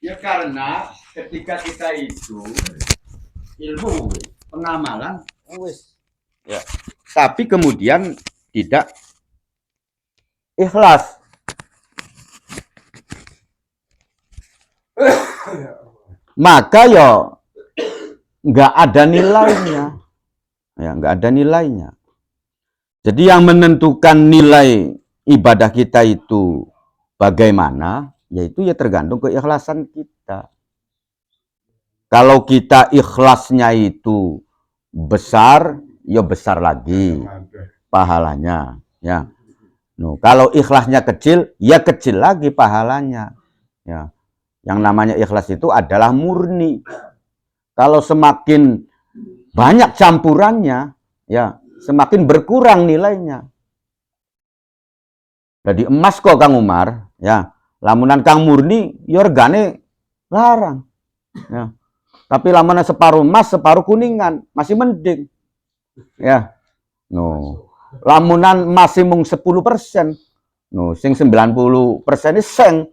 Ya karena ketika kita itu ilmu pengamalan wis ya, tapi kemudian tidak ikhlas. Maka ya nggak ada nilainya, ya nggak ada nilainya. Jadi yang menentukan nilai ibadah kita itu bagaimana, yaitu ya tergantung keikhlasan kita. Kalau kita ikhlasnya itu besar, ya besar lagi pahalanya, ya. No, kalau ikhlasnya kecil, ya kecil lagi pahalanya, ya. Yang namanya ikhlas itu adalah murni. Kalau semakin banyak campurannya, ya semakin berkurang nilainya. Jadi emas kok Kang Umar, ya lamunan Kang murni, ya regane larang. Ya. Tapi lamunan separuh emas, separuh kuningan, masih mending. Ya. No. Lamunan masih mung 10%. No, sing 90% ini seng.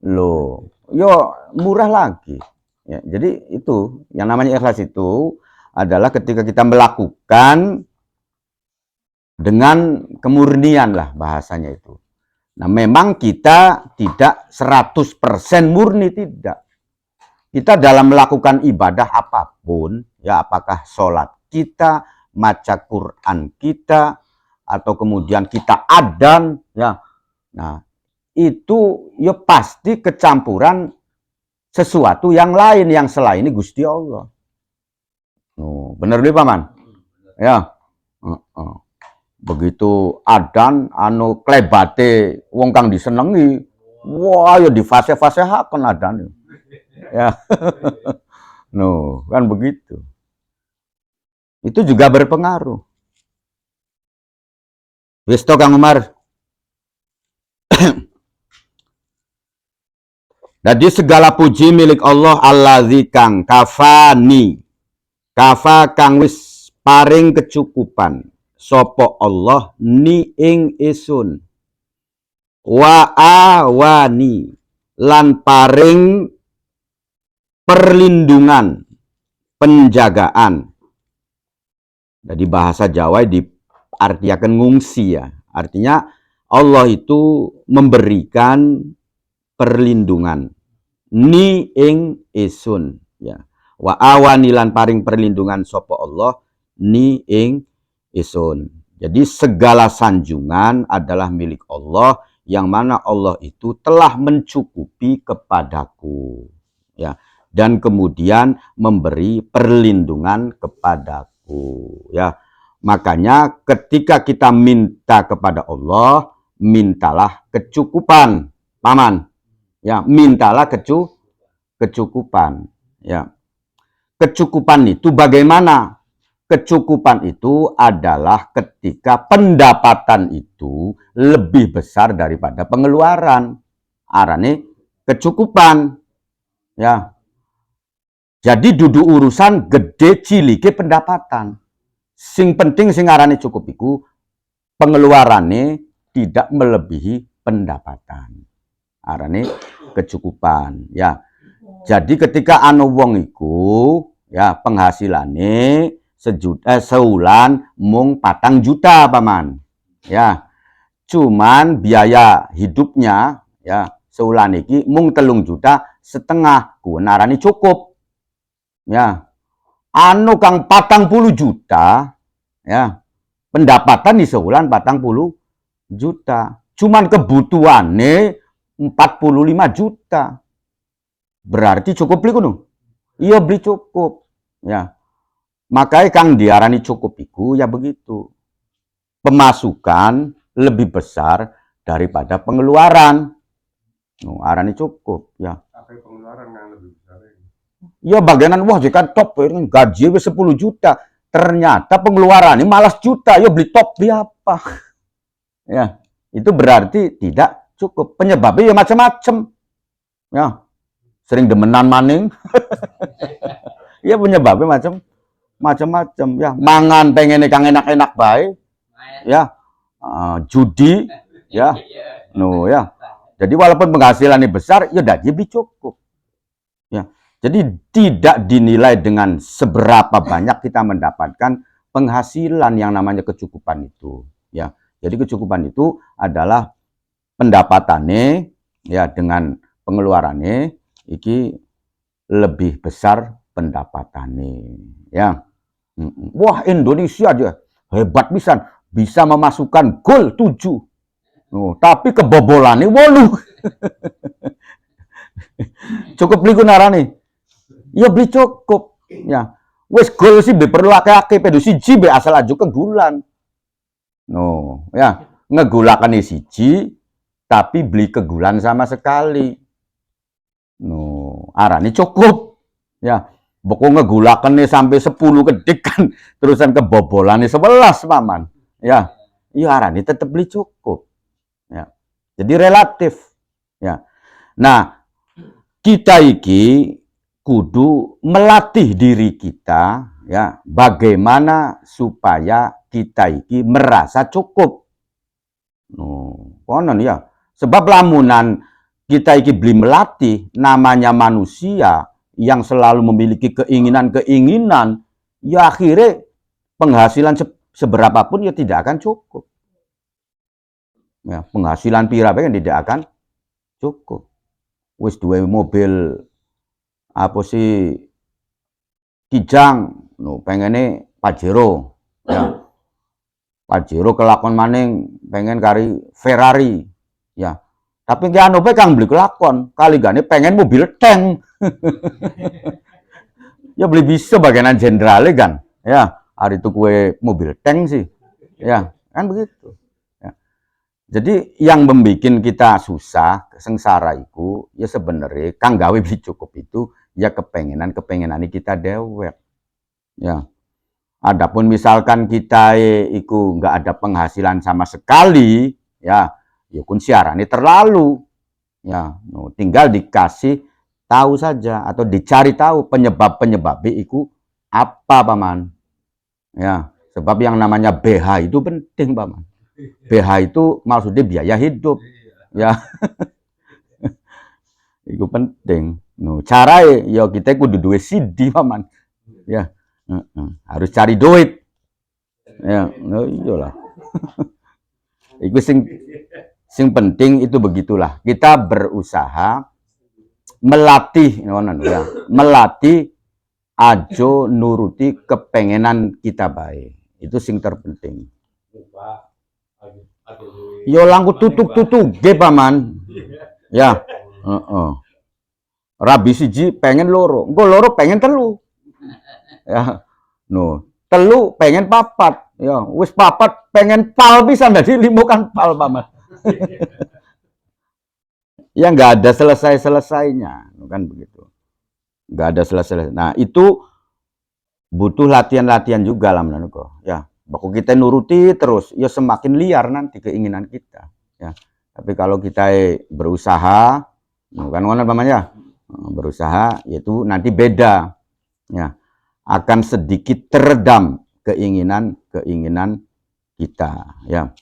Loh, yo murah lagi. Ya, jadi itu yang namanya ikhlas itu adalah ketika kita melakukan dengan kemurnian lah bahasanya itu. Nah, memang kita tidak 100% murni, tidak. Kita dalam melakukan ibadah apapun, ya apakah sholat kita, maca Quran kita, atau kemudian kita adzan, ya. Nah, itu ya pasti kecampuran sesuatu yang lain yang selain ini Gusti Allah. Oh, bener nih Paman? Ya. Begitu adan anu klebate wong kang disenengi, wah ya di fase-fase haken adan. Ya. No, kan begitu. Itu juga berpengaruh. Wis to Kang Umar. Jadi segala puji milik Allah allazi kang kafani. Kafa kang wis paring kecukupan. Sopo Allah ni ing isun. Wa awani lan paring perlindungan, penjagaan. Jadi bahasa Jawa diartikan ngungsi ya. Artinya Allah itu memberikan perlindungan ni ing isun ya. Wa awani lan paring perlindungan sapa Allah ni ing isun. Jadi segala sanjungan adalah milik Allah yang mana Allah itu telah mencukupi kepadaku ya, dan kemudian memberi perlindungan kepadaku ya. Makanya ketika kita minta kepada Allah, mintalah kecukupan Paman. Ya, mintalah kecukupan. Ya. Kecukupan itu bagaimana? Kecukupan itu adalah ketika pendapatan itu lebih besar daripada pengeluaran. Arane kecukupan. Ya. Jadi dudu urusan gede cilike pendapatan. Sing penting sing arane cukup iku pengeluarannya tidak melebihi pendapatan. Arane kecukupan ya. Jadi ketika anu wong iku ya penghasilannya seulan mung 4 juta Paman ya, cuman biaya hidupnya ya seulan iki mung 3,5 juta kunarani cukup ya. Anu kang 40 juta ya pendapatan di seulan 40 juta, cuman kebutuhannya 45 juta. Berarti cukup beli kuno? Iya beli cukup. Ya. Makanya kang diarani cukup iku ya begitu. Pemasukan lebih besar daripada pengeluaran. No, arani cukup ya. Apa pengeluaran yang lebih besar? Ya bagianan wah jika top gaji 10 juta. Ternyata pengeluaran ini malas juta. Ya beli top beli apa? Ya, itu berarti tidak cukup. Penyebabnya ya macam-macam. Ya, sering demenan maning. Ya penyebabnya macam-macam. Ya, mangan pengen kang enak-enak baik. Ya, judi. Ya, no ya. Jadi walaupun penghasilannya besar, ya dah jadi cukup. Ya. Jadi tidak dinilai dengan seberapa banyak kita mendapatkan penghasilan yang namanya kecukupan itu. Ya. Jadi kecukupan itu adalah pendapatannya ya dengan pengeluarannya iki lebih besar pendapatannya. Ya. Wah, Indonesia aja hebat bisa memasukkan gol 7. Oh, tapi kebobolannya 8. Cukup beli gunarane. Ya beli cukup. Ya. Wes gol sih perlu akeh-akeh pedo siji be asal aju kegulan. No, ya, ngegulakan siji tapi beli kegulan sama sekali. No, arane cukup. Ya, pokok ngegulakan nih sampai 10 kedik kan, terusan kebobolan nih 11 paman. Ya, iya arane tetap beli cukup. Ya. Jadi relatif. Ya. Nah, kita iki kudu melatih diri kita ya bagaimana supaya kita iki merasa cukup. Konon ya. Sebab lamunan kita iki beli melatih namanya manusia yang selalu memiliki keinginan-keinginan, ya akhirnya penghasilan seberapapun ya tidak akan cukup. Ya, penghasilan pira-pira tidak akan cukup. Wis duwe mobil apa sih Kijang, pengennya Pajero, ya. Pajero kelakon maning pengen kari Ferrari, ya. Tapi ki anu pe kang beli kelakon, kali gane pengen mobil tank. Ya beli bisa bagianan jenderalnya kan, ya. Hari itu kue mobil tank sih, ya kan begitu. Ya. Jadi yang membuat kita susah, sengsara itu, ya sebenarnya kang gawe beli cukup itu ya kepengenan kita dewek. Ya. Adapun misalkan kita iku nggak ada penghasilan sama sekali, ya, kun siarane terlalu. Ya, tinggal dikasih tahu saja atau dicari tahu penyebab-penyebab iku apa paman. Ya, sebab yang namanya BH itu penting paman. BH itu maksudnya biaya hidup. Ya. Itu penting. Cara ya kita kudu duwe CD paman. Ya. Harus cari duit. Ya, iyalah. Itu sing penting itu begitulah. Kita berusaha melatih ya, melatih ajo nuruti kepengenan kita baik. Itu sing terpenting. Yo langku tutuk ge paman. Ya, Rabi siji pengen loro, engko loro pengen telu. Ya, telu pengen papat, ya, wis papat pengen pal bisa jadi limo kan pal paman. Ya nggak ada selesai-selesainya, kan begitu. Nggak ada selesai. Nah itu butuh latihan-latihan juga lah menurutku. Ya, baku kita nuruti terus, ya semakin liar nanti keinginan kita. Ya, tapi kalau kita berusaha, kan mana pamannya, berusaha, yaitu nanti beda. Ya, akan sedikit teredam keinginan kita. Ya,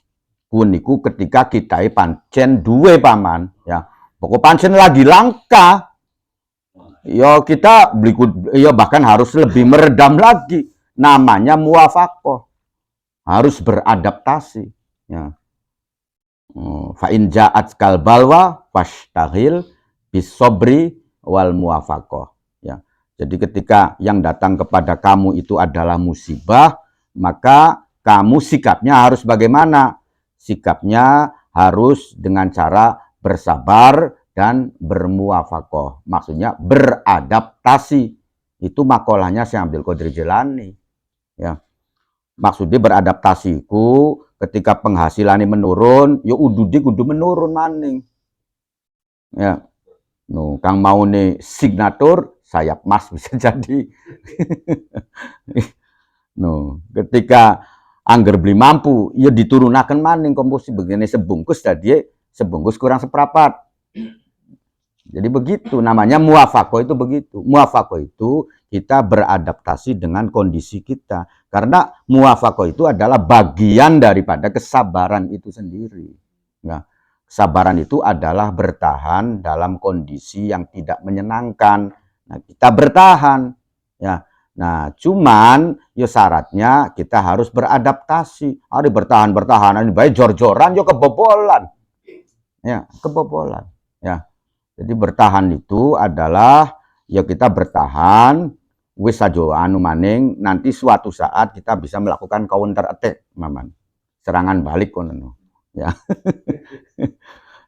kuniku ketika kita pancen duwe paman, ya. Pokok pancen lagi langka, ya kita beli, ya bahkan harus lebih meredam lagi. Namanya muwafakoh, harus beradaptasi. Ya. Fa in ja'at kal balwa fashtahil bisobri wal muwafakoh. Ya. Jadi ketika yang datang kepada kamu itu adalah musibah, maka kamu sikapnya harus bagaimana? Sikapnya harus dengan cara bersabar dan bermuwafakoh. Maksudnya beradaptasi. Itu makolahnya saya ambil Qadir Jilani. Ya. Maksudnya beradaptasiku ketika penghasilannya menurun, ya kudu menurun maning. Ya. Kang mau nih signatur sayap mas bisa jadi. Ketika angger beli mampu, ya diturunakan maning komposisi begini sebungkus tadi sebungkus kurang seprapat. Jadi begitu namanya muwafakoh itu begitu. Muwafakoh itu kita beradaptasi dengan kondisi kita. Karena muwafakoh itu adalah bagian daripada kesabaran itu sendiri. Ya. Kesabaran itu adalah bertahan dalam kondisi yang tidak menyenangkan. Nah, kita bertahan, ya. Nah, cuman yo syaratnya kita harus beradaptasi. Hari bertahan ini baik jor-joran yo kebobolan. Ya, kebobolan. Ya. Jadi bertahan itu adalah ya kita bertahan wis aja anu maning nanti suatu saat kita bisa melakukan counter attack, Maman. Serangan balik kono. Ya.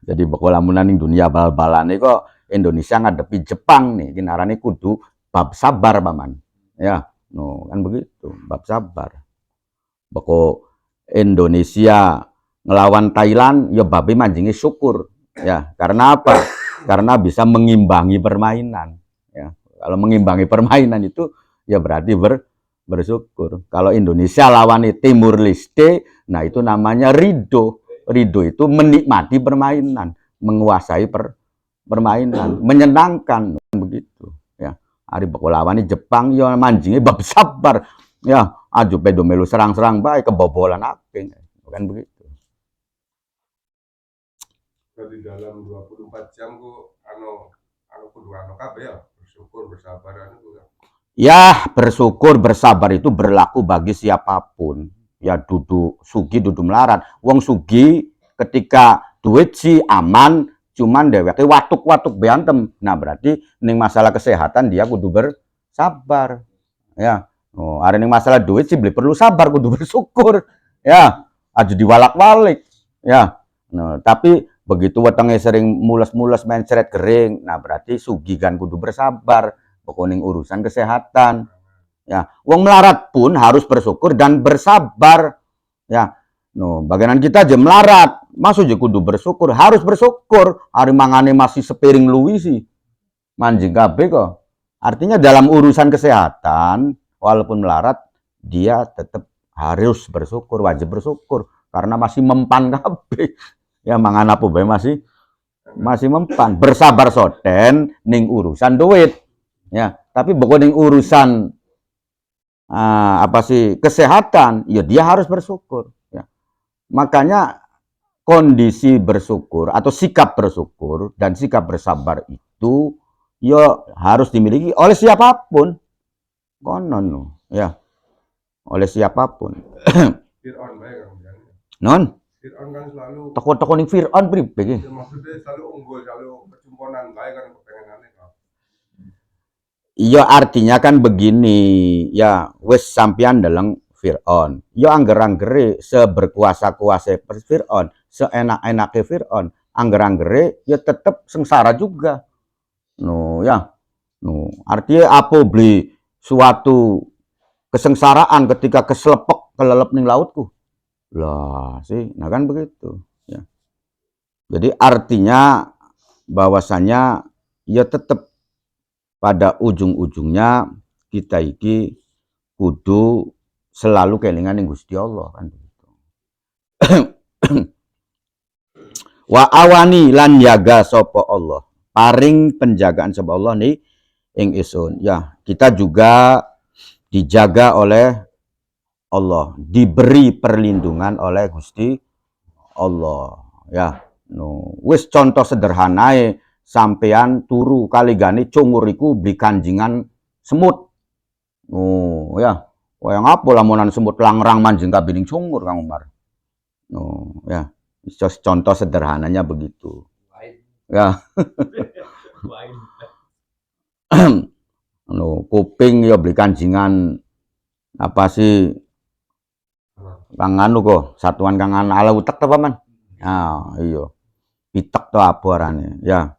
Jadi bakal lamunan ning dunia bal-balan kok Indonesia ngadepi Jepang nih, kinarane kudu bab sabar, Paman. Ya, no, kan begitu, bab sabar. Bako Indonesia ngelawan Thailand, ya babi manjingi syukur. Ya, karena apa? Karena bisa mengimbangi permainan. Ya, kalau mengimbangi permainan itu, ya berarti bersyukur. Kalau Indonesia lawan Timur Leste, nah itu namanya ridho. Ridho itu menikmati permainan, menguasai permainan, menyenangkan begitu. Ya, hari bakulawan Jepang ya manjingnya bab sabar. Ya, aju pedo melu serang-serang baik kebobolan aping. Kan begitu. Di dalam 24 jam ku anu kudu kabeh ya, bersyukur bersabar anu. Ya, bersyukur bersabar itu berlaku bagi siapapun. Ya dudu sugi dudu melarat. Wong sugi ketika duit sih aman, cuman dheweke watuk-watuk beantem. Nah, berarti ning masalah kesehatan dia kudu bersabar. Ya. Oh, ada ning masalah duit sih beli perlu sabar kudu bersyukur. Ya, aja diwalak-walik. Ya. Nah, tapi begitu wetenge sering mules-mules mencret kering, nah berarti sugi kan kudu bersabar pokoknya urusan kesehatan. Ya, wong melarat pun harus bersyukur dan bersabar. Ya, no, bagian kita aja melarat, masuk aja kudu bersyukur, harus bersyukur. Hari mangane masih sepiring luwi sih, manjing kabeh kok. Artinya dalam urusan kesehatan, walaupun melarat, dia tetap harus bersyukur, wajib bersyukur karena masih mempan kabeh. Ya mangan apa bae masih mempan. Bersabar soten ning urusan duit. Ya, tapi pokoknya urusan kesehatan, ya dia harus bersyukur. Ya. Makanya kondisi bersyukur atau sikap bersyukur dan sikap bersabar itu ya harus dimiliki oleh siapapun. Konon, ya, oleh siapapun. Fir'aun bae kan. Non. Fir'aun kan selalu toko-toko ning Fir'aun pripun? Ya maksudnya selalu unggul, selalu kecumponan bae kan kepengenane kan. Iya artinya kan begini, ya wis sampean deleng Fir'aun. Ya angger-anggere seberkuasa-kuasa Fir'aun, seenak-enake Fir'aun, angger-anggere ya tetap sengsara juga. No ya. No, artinya apa beli suatu kesengsaraan ketika keselepek kelelep ning lautku. Lah sih, nah kan begitu, ya. Jadi artinya bahwasanya ya tetap pada ujung-ujungnya kita iki kudu selalu kelingan ning Gusti Allah kan begitu. Wa awani lan yaga sapa Allah. Paring penjagaan sapa Allah nih ing isun. Ya, kita juga dijaga oleh Allah, diberi perlindungan oleh Gusti Allah. Ya, no. Wis contoh sederhanae sampean turu kali gani cunguriku beli kanjingan semut. Oh ya, yang apa lamunan semut langrang manjing kabining cungur Kang Umar. Oh ya, contoh sederhananya begitu. Ya. No, kuping ya beli kanjingan apa sih Kang anu kok satuan Kang ala utek to paman. Ah iya. Pitek to apa arane ya.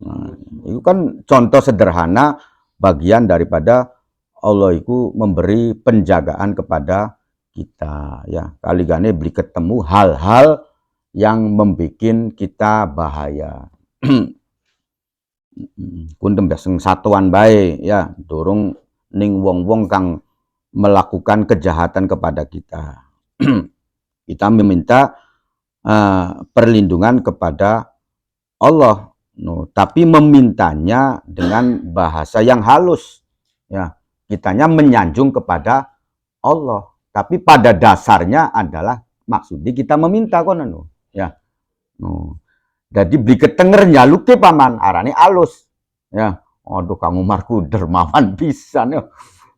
Nah, itu kan contoh sederhana bagian daripada Allah itu memberi penjagaan kepada kita ya. Kali gane beli ketemu hal-hal yang membuat kita bahaya. Kuntem beseng satuan bae ya, dorong ning wong-wong kang melakukan kejahatan kepada kita. Kita meminta perlindungan kepada Allah. No, tapi memintanya dengan bahasa yang halus. Ya, kitanya menyanjung kepada Allah. Tapi pada dasarnya adalah maksudnya kita meminta kono no. Ya. No. Jadi beli ketenger nyaluke paman arane halus. Ya, Aduh, Kang Umar ku dermawan pisan ya.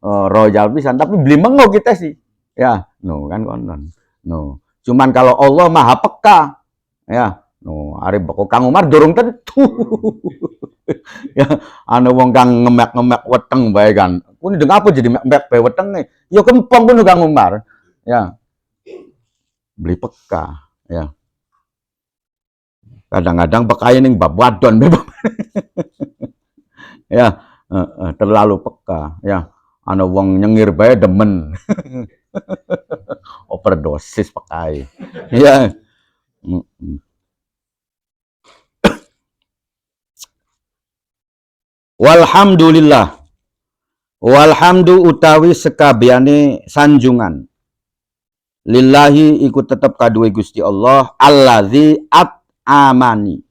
Royal pisan, tapi beli mengo kita sih. Ya, no kan konon. No. Cuman kalau Allah Maha Peka, ya, no, are kok Kang Umar dorong tentu. Ya, ana wong kang ngemek-ngemek weteng bae kan. Ku ndeng apa jadi mek bae wetenge? Ya kempong kuwi Kang Umar. Ya, beli peka, ya. Kadang-kadang pekae ning bab wadon ya, terlalu peka, ya. Ana wong nyengir bae demen. Overdosis pekae. Ya. Walhamdulillah. Walhamdu utawi sekabehane sanjungan. Lillahi iku tetep kaduwe Gusti Allah allazi amani.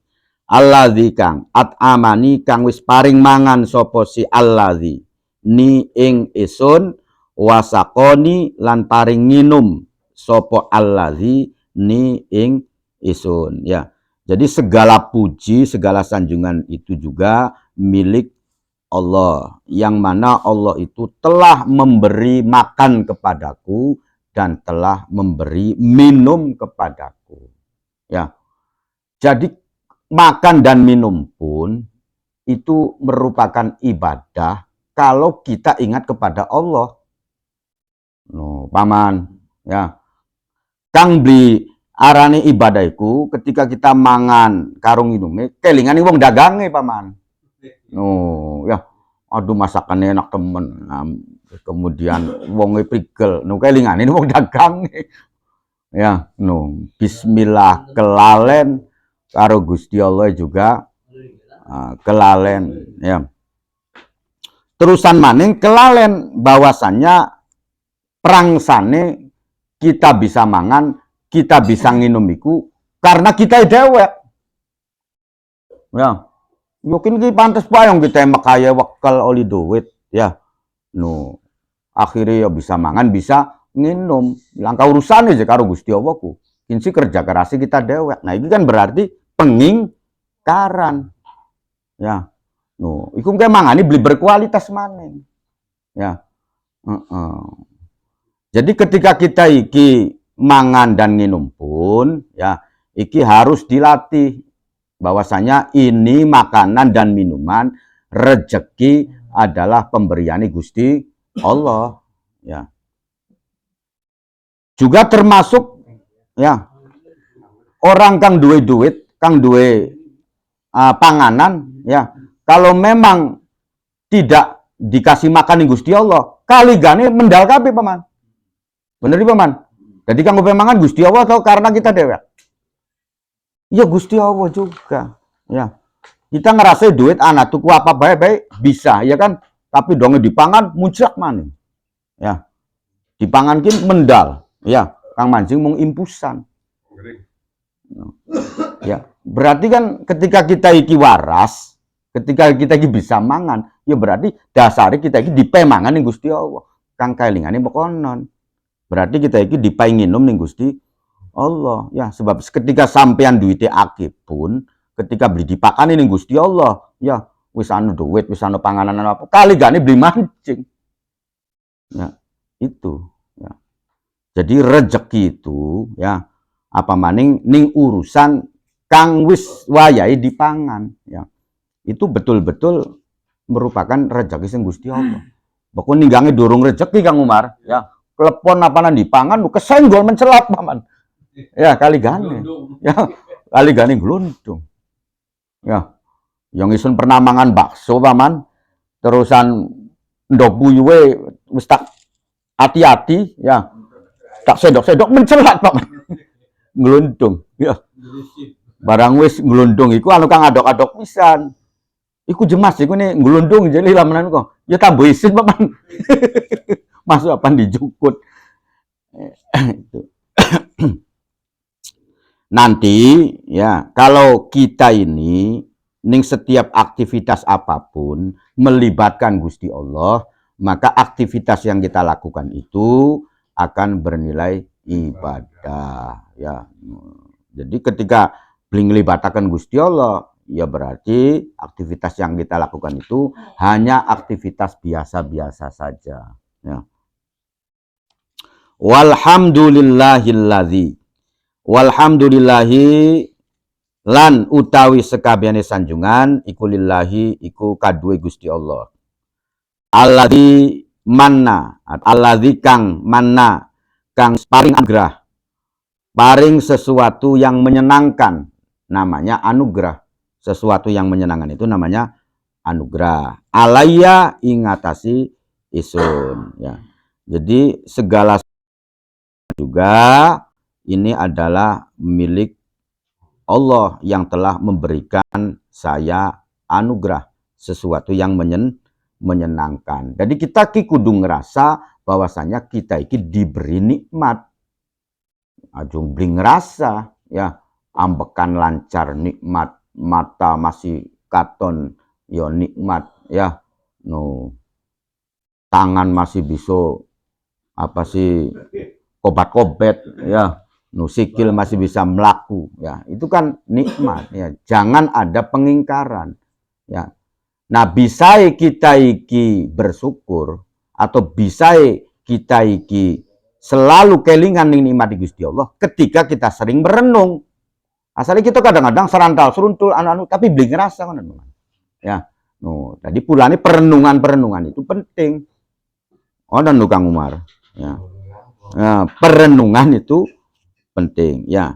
Allazi kang amani kang wis paring mangan sapa si allazi ni ing isun wasakoni lan paring nginum sapa allazi ni ing isun, ya. Jadi segala puji, segala sanjungan itu juga milik Allah, yang mana Allah itu telah memberi makan kepadaku dan telah memberi minum kepadaku. Ya. Jadi makan dan minum pun itu merupakan ibadah kalau kita ingat kepada Allah. No, paman, ya. Kang beli arane ibadahku ketika kita mangan karung inume kelingan wong dagange, paman. No, ya. Aduh, masakannya enak temen. Kemudian wonge prigel, no kelingane wong dagange. Ya, no. Bismillah kelalen karo Gusti Allah juga kelalen, ya. Terusan maning kelalen bahwasannya prangsane kita bisa mangan, kita bisa nginum iku karena kita dewek. Ya. Mungkin ki pantes payung kita makaya wakal oli duit, ya. No. Akhirnya ya bisa mangan, bisa nginum. Langkah urusan aja karo Gusti Allah ku. Kinsi kerja kerasi kita dewek. Nah, ini kan berarti pengingkaran. Ya. No, iku kayak mangani beli berkualitas maning. Ya. Jadi ketika kita iki mangan dan minum pun, ya, iki harus dilatih bahwasanya ini makanan dan minuman rezeki adalah pemberian Gusti Allah, ya. Juga termasuk, ya, orang kang duwe duit, kang duwe panganan, ya. Kalau memang tidak dikasih makan Gusti Allah, kali gane mendal kabeh, paman. Bener iki, paman? Jadi kanggo mangan Gusti Allah atau karena kita dewek? Ya Gusti Allah juga, ya. Kita ngerasa duit anak tuku apa baik-baik bisa, ya kan? Tapi dong dipangan muncak maning. Ya. Dipangan kin mendal, ya. Kang Manjing mung impusan. Ya, berarti kan ketika kita iki waras, ketika kita iki bisa mangan, ya berarti dasare kita iki dipemangan ning Gusti Allah. Kang kaelingane mekonon. Berarti kita iki dipai nginum ning Gusti Allah, ya. Sebab ketika sampean duite akeh pun, ketika beli dipakani ning Gusti Allah, ya wis anu duit, wis anu panganan apa, kali gane beli mancing. Ya, itu, ya. Jadi rezeki itu, ya, apa maning ning urusan kang wis wayahe dipangan, ya. Itu betul-betul merupakan rezeki sing Gusti Allah. Pokok ninggange durung rezeki Kang Umar, ya. Klepon apanan dipangan kesenggol mencelat, paman. Ya, kali gane. Ya, kali gane glundung. Ya. Yang isun pernah mangan bakso, paman. Terusan ndok buyuwe wis tak hati-hati, ya. Tak sedok-sedok mencelat, paman. Glundung, ya. Barang wis glundung iku anu kang adok-adok pisan. Iku jemas iku nih glundung jadi lamanan kok. Ya tambah isin, paman. Masuk apa dijukut. Nanti, ya, kalau kita ini ning setiap aktivitas apapun melibatkan Gusti Allah, maka aktivitas yang kita lakukan itu akan bernilai ibadah, ya. Jadi ketika beli ngelibatakan Gusti Allah, ya berarti aktivitas yang kita lakukan itu hanya aktivitas biasa-biasa saja. Ya. Walhamdulillahilladzi. Walhamdulillahi lan utawi sekabehane sanjungan iku lillahi iku kaduwe Gusti Allah. Alladzi manna, alladzi kang manna, kang paring anugrah, paring sesuatu yang menyenangkan, namanya anugerah. Sesuatu yang menyenangkan itu namanya anugerah. Alaya ingatasi isun. Ya. Jadi segala juga ini adalah milik Allah yang telah memberikan saya anugerah, sesuatu yang menyenangkan. Jadi kita kudu ngerasa bahwasanya kita iki diberi nikmat. Ajung beli ngerasa ya, ambekan lancar nikmat, mata masih katon ya nikmat ya, tangan masih bisa apa sih kobat-kobet ya, sikil masih bisa melaku ya, itu kan nikmat ya. Jangan ada pengingkaran ya. Nah, bisa kita iki bersyukur atau bisa kita iki selalu kelingan nikmat Gusti Allah ketika kita sering merenung. Asalnya kita kadang-kadang serantal seruntul anu-anu tapi beli ngerasa kan ya. Tadi pulane perenungan itu penting. Dan Kang Umar ya. Nah, perenungan itu penting ya.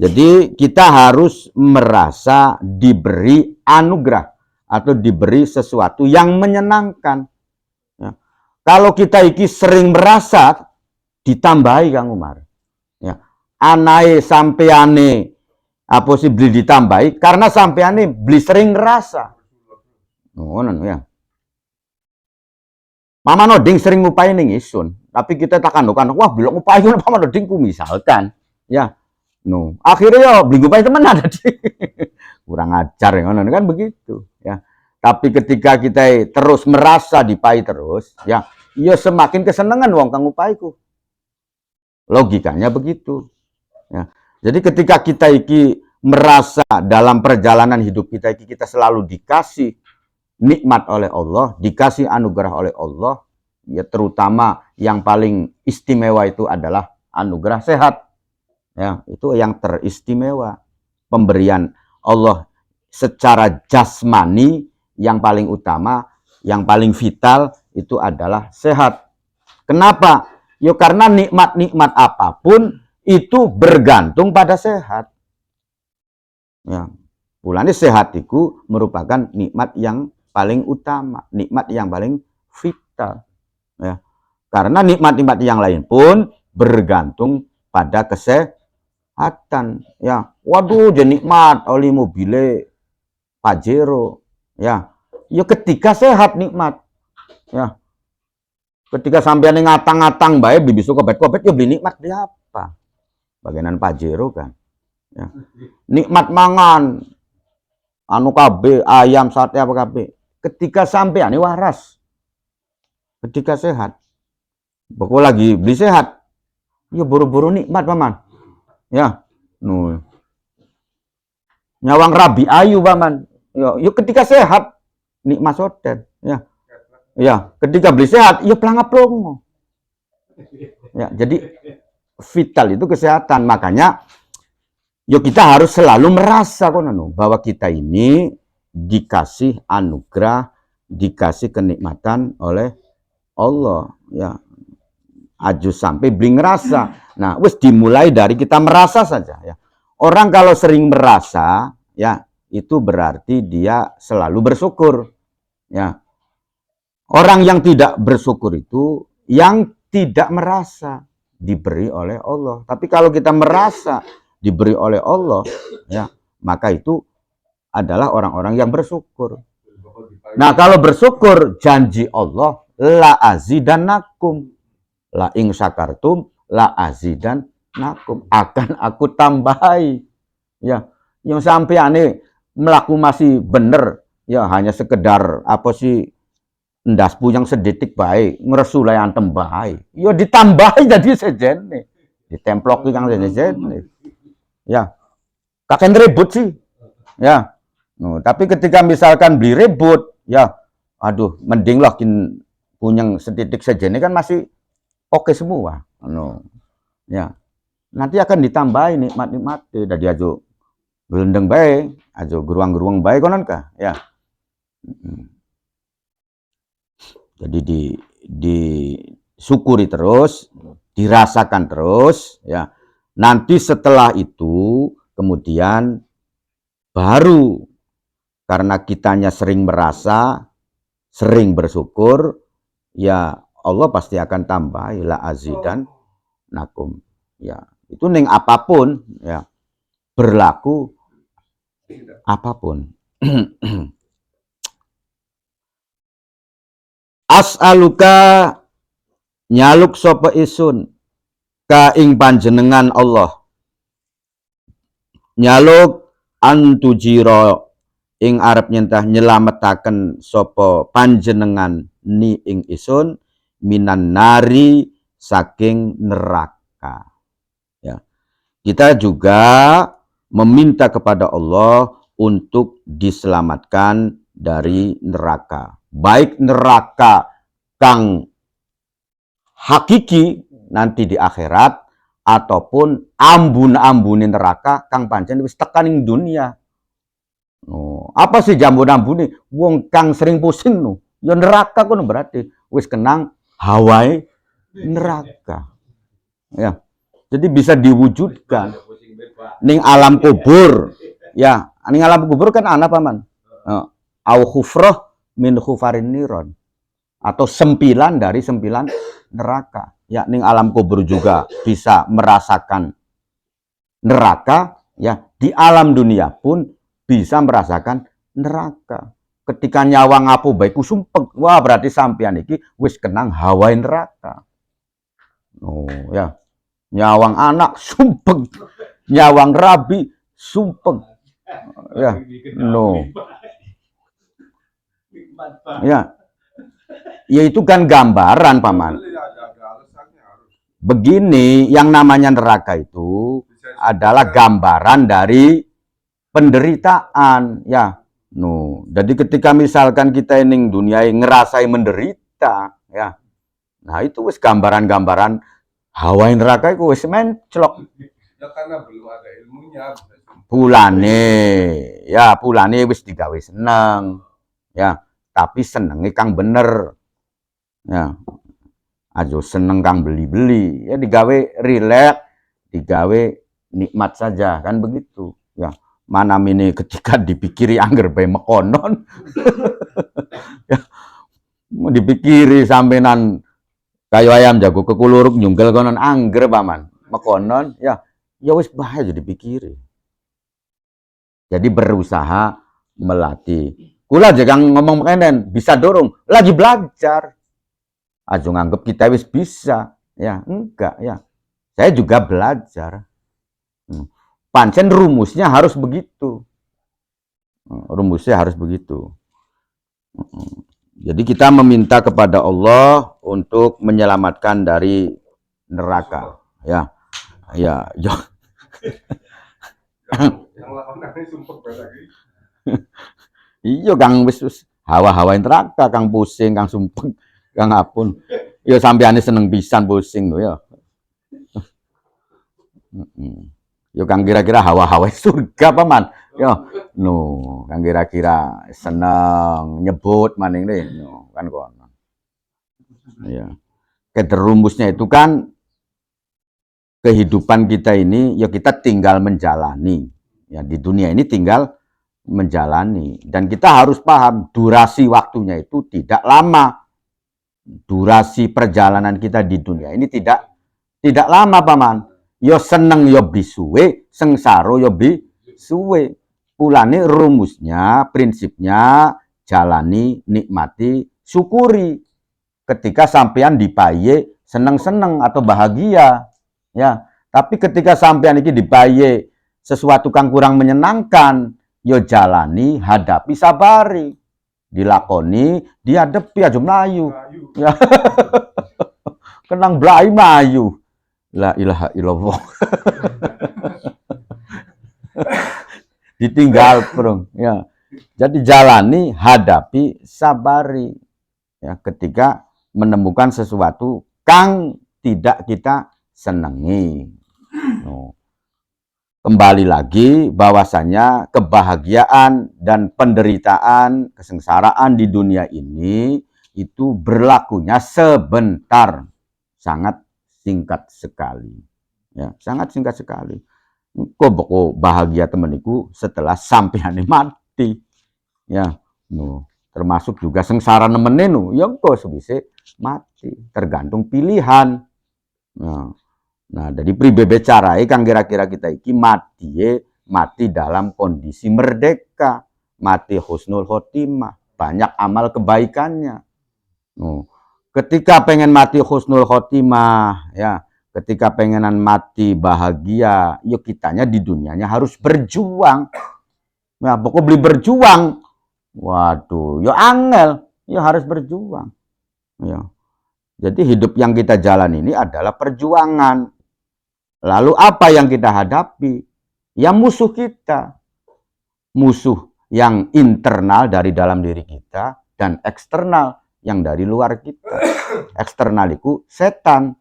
Jadi kita harus merasa diberi anugerah atau diberi sesuatu yang menyenangkan. Ya. Kalau kita iki sering merasa ditambahi Kang Umar. Ya. Anae sampeane apa sih beli ditambahi karena sampeane beli sering ngerasa. Ya. Mama Noding sering ngupain ning isun, tapi kita takkan wah bilang ngupain Mama Noding ku misalkan. Ya. Akhirnya ya beli ngupain teman ada di kurang ajar ya kan begitu ya. Tapi ketika kita terus merasa dipai terus ya, ya semakin kesenangan wong kang ngupaiku. Logikanya begitu. Ya. Jadi ketika kita iki merasa dalam perjalanan hidup kita iki kita selalu dikasih nikmat oleh Allah, dikasih anugerah oleh Allah, ya terutama yang paling istimewa itu adalah anugerah sehat. Ya, itu yang teristimewa. Pemberian Allah secara jasmani yang paling utama, yang paling vital itu adalah sehat. Kenapa? Ya karena nikmat-nikmat apapun itu bergantung pada sehat. Ya, pulane sehat itu merupakan nikmat yang paling utama, nikmat yang paling vital. Ya, karena nikmat-nikmat yang lain pun bergantung pada kesehatan. Ya, waduh, jadi nikmat oli mobile Pajero. Ya, ya ketika sehat nikmat. Ya, ketika sampean ngatang-ngatang bae beli bisu kobet-kobet ya beli nikmat dia apa? Bagianan Pajero kan. Ya. Nikmat mangan anu KB ayam sate apa KB. Ketika sampean waras. Ketika sehat. Pokok lagi beli sehat. Ya buru-buru nikmat paman. Ya. Nyawang rabi ayu paman. Ya ketika sehat nikmat soten. Ya. Ya, ketika beli sehat ya pelangap-pelongo. Ya, jadi vital itu kesehatan. Makanya yuk kita harus selalu merasa bahwa kita ini dikasih anugerah, dikasih kenikmatan oleh Allah. Ya, aju sampai beli ngerasa. Nah, wis dimulai dari kita merasa saja. Ya. Orang kalau sering merasa, ya itu berarti dia selalu bersyukur. Ya, orang yang tidak bersyukur itu yang tidak merasa diberi oleh Allah. Tapi kalau kita merasa diberi oleh Allah, ya, maka itu adalah orang-orang yang bersyukur. Nah, kalau bersyukur janji Allah la azidannakum, la ing syakartum la azidannakum, akan aku tambahi. Ya, yang sampeane melaku masih bener, ya hanya sekedar apa sih ndaspu yang sedetik baik, ngresulai antem baik. Ya ditambahi jadi sejene. Ditemplok yang sejene. Ya, kakek ribut sih. Ya, Tapi ketika misalkan beli ribut, ya, aduh, mending lah punya setitik saja ini kan masih oke semua. Ya, nanti akan ditambahi nikmat-nikmat dari ajo gelendeng baik, ajo geruang-geruang baik konon kah? Ya. Jadi disyukuri terus, dirasakan terus, ya. Nanti setelah itu kemudian baru karena kitanya sering merasa, sering bersyukur, ya Allah pasti akan tambah la azidan nakum. Ya, itu ning apapun ya. Berlaku apapun. As'aluka nyaluk sapa isun ka ing panjenengan Allah. Nyaluk antujiro ing arep nyentah nyelametaken sapa panjenengan ni ing isun minan nari saking neraka. Ya. Kita juga meminta kepada Allah untuk diselamatkan dari neraka. Baik neraka kang hakiki nanti di akhirat ataupun ambun-ambune neraka kang pancen wis tekaning dunia. Apa sih jambon-ambune? Wong kang sering pusing ya neraka kono berarti wis kenang hawai neraka. Ya. Jadi bisa diwujudkan ning alam kubur. Ya, ning alam kubur kan ana paman. Au khufrah min khufarin niron. Atau sempilan dari sempilan neraka. Ya, ning alam kubur juga bisa merasakan neraka, ya. Di alam dunia pun bisa merasakan neraka. Ketika nyawa ngapu baiku sumpek, wah berarti sampean iki wis kenang hawai neraka. Ya. Nyawang anak sumpek, nyawang rabi sumpek. Ya. Ya. Ya itu kan gambaran paman. Begini, yang namanya neraka itu adalah gambaran dari penderitaan, ya. Jadi ketika misalkan kita ini dunia ngerasai menderita, ya. Nah, itu wis gambaran-gambaran hawa neraka itu wis menclok. Ya karena belum ada ilmunya. Pulane wis digawe seneng. Ya, tapi senenge kang bener. Ya. Ajo seneng kang beli-beli, ya digawe rileks, digawe nikmat saja, kan begitu. Ya, mana ini ketika dipikiri angger bae mekonon. Ya, mau dipikiri sampenan kayu ayam jago kekuluruk nyungkel konon angger paman, mekonon, ya wis bahaya jadi dipikiri. Jadi berusaha melatih. Kula jangan ngomong kenen, bisa dorong, lagi belajar. Ajo nganggep kita wis bisa, ya enggak ya. Saya juga belajar. Pancen rumusnya harus begitu. Rumusnya harus begitu. Jadi kita meminta kepada Allah untuk menyelamatkan dari neraka. Ya. Yang lakonane sumpek lagi. Iya kang wis hawa-hawa neraka, kang pusing, kang sumpek. Kang apun, ya sampeane seneng pisan pusing ya. Yo kang kira-kira hawa-hawa surga paman. Yo, kang kira-kira seneng nyebut maning deh, kan kono. Ya. Rumusnya itu kan kehidupan kita ini ya kita tinggal menjalani. Ya di dunia ini tinggal menjalani dan kita harus paham durasi waktunya itu tidak lama. Durasi perjalanan kita di dunia ini tidak lama paman. Yo seneng yo bisuwe, sengsaro yo bisuwe. Pulane rumusnya, prinsipnya jalani, nikmati, syukuri. Ketika sampean dipaye seneng-seneng atau bahagia, ya. Tapi ketika sampean iki dipaye sesuatu kang kurang menyenangkan, yo jalani, hadapi, sabari. Dilakoni, dihadapi aja melayu. Ya. Kenang blai melayu. La ilaha illallah. Ditinggal, Bro. Ya. Jadi jalani, hadapi, sabari. Ya, ketika menemukan sesuatu kang tidak kita senangi. No. Kembali lagi bahwasanya kebahagiaan dan penderitaan, kesengsaraan di dunia ini itu berlakunya sebentar, sangat singkat sekali. Ya, sangat singkat sekali. Kok bahagia temeniku setelah sampean mati. Ya, no. Termasuk juga sengsara nemenin ya kok sebise mati, tergantung pilihan. Nah, dari pribebe carai kang kira-kira kita iki mati dalam kondisi merdeka, mati husnul khotimah, banyak amal kebaikannya. Ketika pengen mati husnul khotimah, ya, ketika pengenan mati bahagia, yuk kitanya di dunianya harus berjuang. Nah, pokok beli berjuang. Waduh, yo angel, yo harus berjuang. Ya. Jadi hidup yang kita jalan ini adalah perjuangan. Lalu apa yang kita hadapi? Ya musuh kita. Musuh yang internal dari dalam diri kita dan eksternal yang dari luar kita. Eksternal itu setan.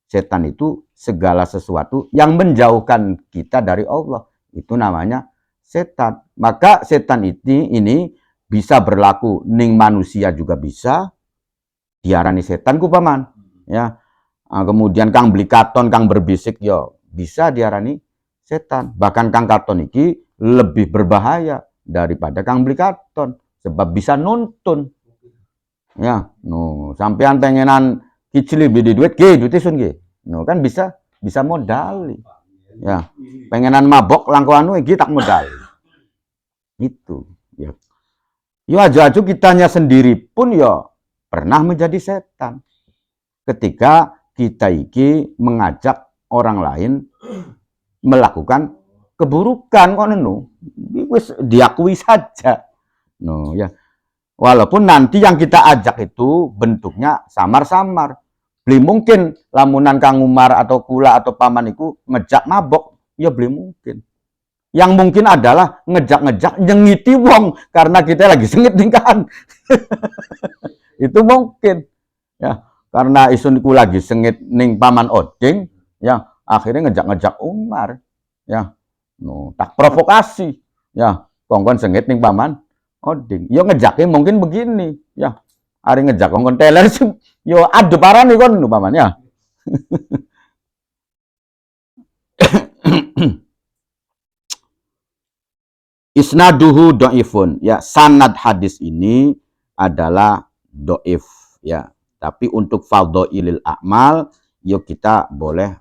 Setan itu segala sesuatu yang menjauhkan kita dari Allah. Itu namanya setan. Maka setan ini bisa berlaku ning manusia juga bisa diarani setan ku paman, ya. Kemudian kang beli katon, kang berbisik yo bisa diarani setan. Bahkan kang katon iki lebih berbahaya daripada kang beli katon sebab bisa nuntun. Ya, no, sampean pengenan kicili beli duit sun ge. No, kan bisa modali. Ya, pengenan mabok langkauan iki tak modal. Itu, ya. Yo aja-aja kitanya sendiri pun yo pernah menjadi setan. Ketika kita iki mengajak orang lain melakukan keburukan kok nenu, wis diakui saja. No, ya. Walaupun nanti yang kita ajak itu bentuknya samar-samar. Beli mungkin lamunan Kang Umar atau kula atau paman iku ngejak mabok, ya beli mungkin. Yang mungkin adalah ngejak-ngejak nyengiti wong karena kita lagi sengit ningkan. Itu mungkin. Ya, karena isunku lagi sengit ning paman Oding, ya akhirnya ngejak-ngejak Umar. Ya, no, tak provokasi. Ya, kongkon sengit ning paman Oding. Yo ngejaknya mungkin begini, ya. Hari ngejak kongkon teler sih. Yo adu parah nih kon paman ya. Isnaduhu do'ifun, ya, sanad hadis ini adalah do'if, ya. Tapi untuk fadhailil a'mal, yuk kita boleh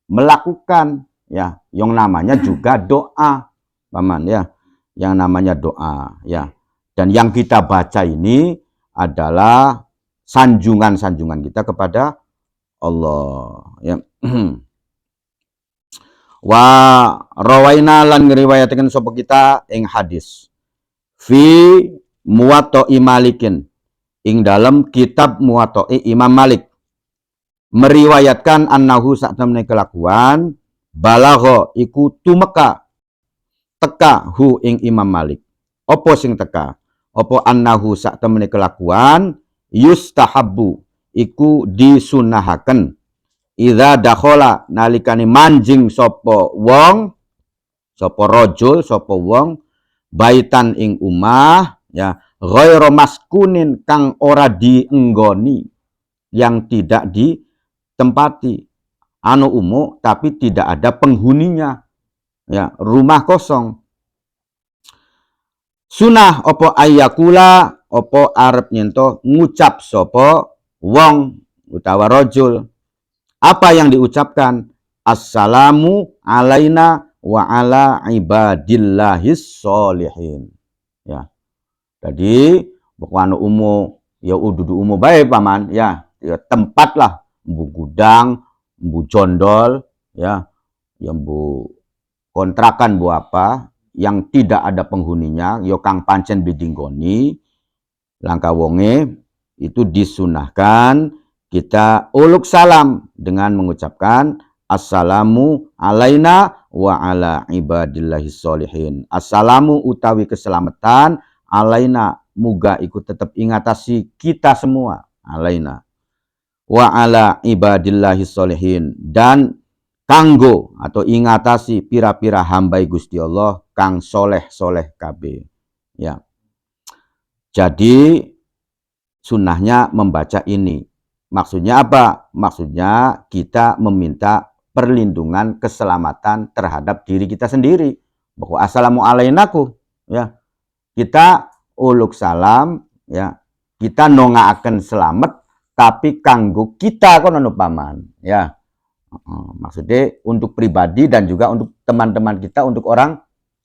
melakukan, ya, yang namanya juga doa, paman, ya, yang namanya doa, ya. Dan yang kita baca ini adalah sanjungan-sanjungan kita kepada Allah, ya. Wa rawaina lan ngriwayataken sapa kita ing hadis fi Muwatta'i Malikin, ing dalam kitab Muwatta'i Imam Malik meriwayatkan annahu sak temene kelakuan balagha iku tumeka teka hu ing Imam Malik. Apa sing teka? Apa annahu sak temene kelakuan yustahabbu iku disunahaken idza dakhala nalikane manjing sapa wong, sapa rajul, sapa wong baitan ing umah, ya, ghairu maskunin kang ora dienggoni, yang tidak ditempati, anu umum tapi tidak ada penghuninya, ya, rumah kosong. Sunah opo ayakula opo arep nyento ngucap sapa wong utawa rajul. Apa yang diucapkan? Assalamu alaina wa ala ibadillahis sholihin. Ya. Jadi bukan umum, ya ududu umum bae paman, ya, ya tempat lah, mbu gudang, mbu jondol, ya, yang mbu kontrakan bu apa, yang tidak ada penghuninya, yo kang pancen bidinggoni, langkah wonge itu disunahkan kita uluk salam dengan mengucapkan assalamu alaina wa ala ibadillahis sholihin. Assalamu utawi keselamatan alaina muga ikut tetap ingatasi kita semua, alaina wa ala ibadillahi sholihin, dan kanggo atau ingatasi pira-pira hambai Gusti Allah kang soleh-soleh kabeh. Ya. Jadi sunnahnya membaca ini. Maksudnya apa? Maksudnya kita meminta perlindungan keselamatan terhadap diri kita sendiri. Bahwa assalamu alainaku, ya. Kita uluk salam, ya. Kita nongaaken selamat, tapi kanggo kita kono paman, ya. Maksudnya untuk pribadi dan juga untuk teman-teman kita, untuk orang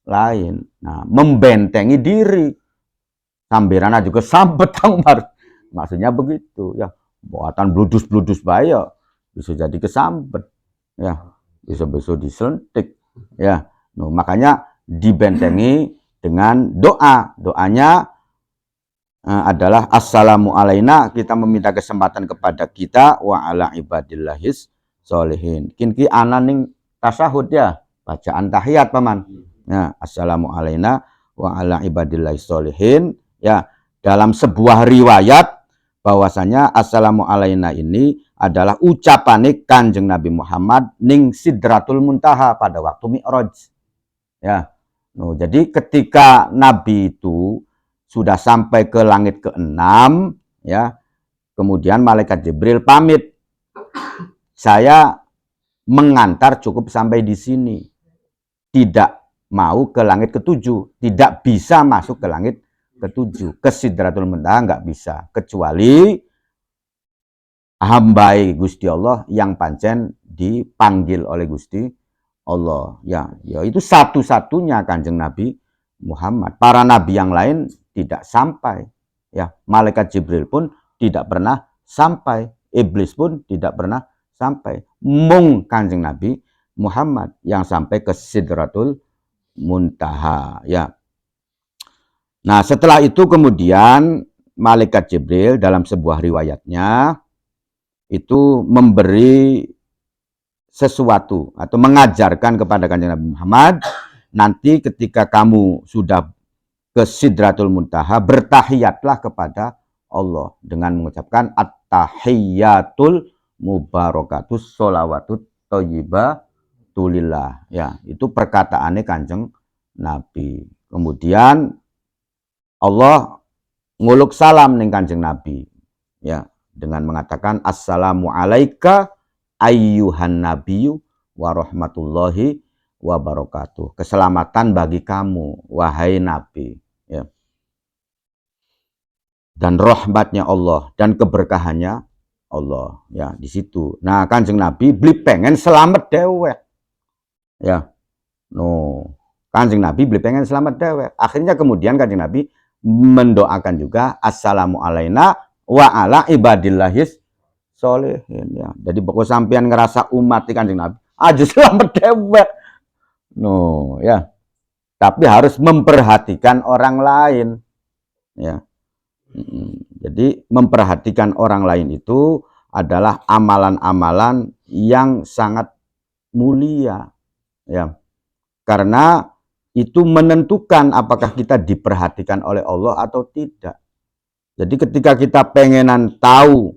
lain. Nah, membentengi diri. Samberana juga sambet Umar. Maksudnya begitu, ya. Buatan bludus-bludus bahaya bisa jadi kesambet, ya. Bisa-bisa disentik, ya. Nah, makanya dibentengi dengan doa. Doanya adalah assalamu alaina, kita meminta kesempatan kepada kita wa ala ibadillahis sholihin. Kinki ananing tasahud, ya, bacaan tahiyat paman. Ya, assalamu alaina wa ala ibadillahis sholihin. Ya, dalam sebuah riwayat bahwasanya assalamu alaina ini adalah ucapane Kanjeng Nabi Muhammad ning Sidratul Muntaha pada waktu Mi'raj. Ya. No, jadi ketika Nabi itu sudah sampai ke langit ke-6, ya, kemudian malaikat Jibril pamit, saya mengantar cukup sampai di sini, tidak mau ke langit ke-7, tidak bisa masuk ke langit ke-7, ke Sidratul Muntaha nggak bisa, kecuali hambai Gusti Allah yang pancen dipanggil oleh Gusti Allah. Ya, itu satu-satunya Kanjeng Nabi Muhammad. Para nabi yang lain tidak sampai, ya. Malaikat Jibril pun tidak pernah sampai, iblis pun tidak pernah sampai. Mung Kanjeng Nabi Muhammad yang sampai ke Sidratul Muntaha, ya. Nah, setelah itu kemudian malaikat Jibril dalam sebuah riwayatnya itu memberi sesuatu atau mengajarkan kepada Kanjeng Nabi Muhammad, nanti ketika kamu sudah ke Sidratul Muntaha, bertahiyatlah kepada Allah dengan mengucapkan at-tahiyyatul mubarakatus sholawatut thayyibatulillah. Ya, itu perkataannya Kanjeng Nabi. Kemudian Allah nguluk salam ning Kanjeng Nabi, ya, dengan mengatakan assalamu alaika ayyuhan nabiyyu wa rahmatullahi wa barakatuh. Keselamatan bagi kamu wahai Nabi, ya. Dan rahmatnya Allah dan keberkahannya Allah, ya, di situ. Nah, Kanjeng Nabi beli pengen selamat dewek. Ya. No, Kanjeng Nabi beli pengen selamat dewek. Akhirnya kemudian Kanjeng Nabi mendoakan juga assalamu alaina wa ala ibadillahis sholihin, ya. Jadi pokok sampean ngerasa umat Kanjeng Nabi aja selamat dewek. No, ya. Tapi harus memperhatikan orang lain, ya. Jadi memperhatikan orang lain itu adalah amalan-amalan yang sangat mulia, ya. Karena itu menentukan apakah kita diperhatikan oleh Allah atau tidak. Jadi ketika kita pengenan tahu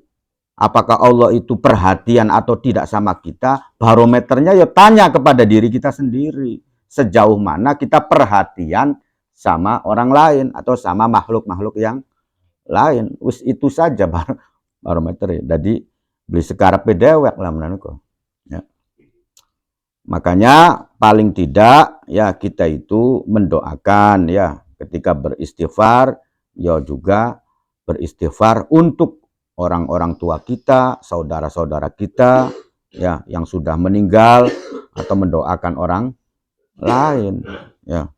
apakah Allah itu perhatian atau tidak sama kita, barometernya ya tanya kepada diri kita sendiri. Sejauh mana kita perhatian sama orang lain atau sama makhluk-makhluk yang lain. Itu saja barometer. Jadi beli sekarepe dewek lah menurutku. Ya. Makanya paling tidak, ya, kita itu mendoakan, ya, ketika beristighfar, ya juga beristighfar untuk orang-orang tua kita, saudara-saudara kita, ya, yang sudah meninggal, atau mendoakan orang lain, ya.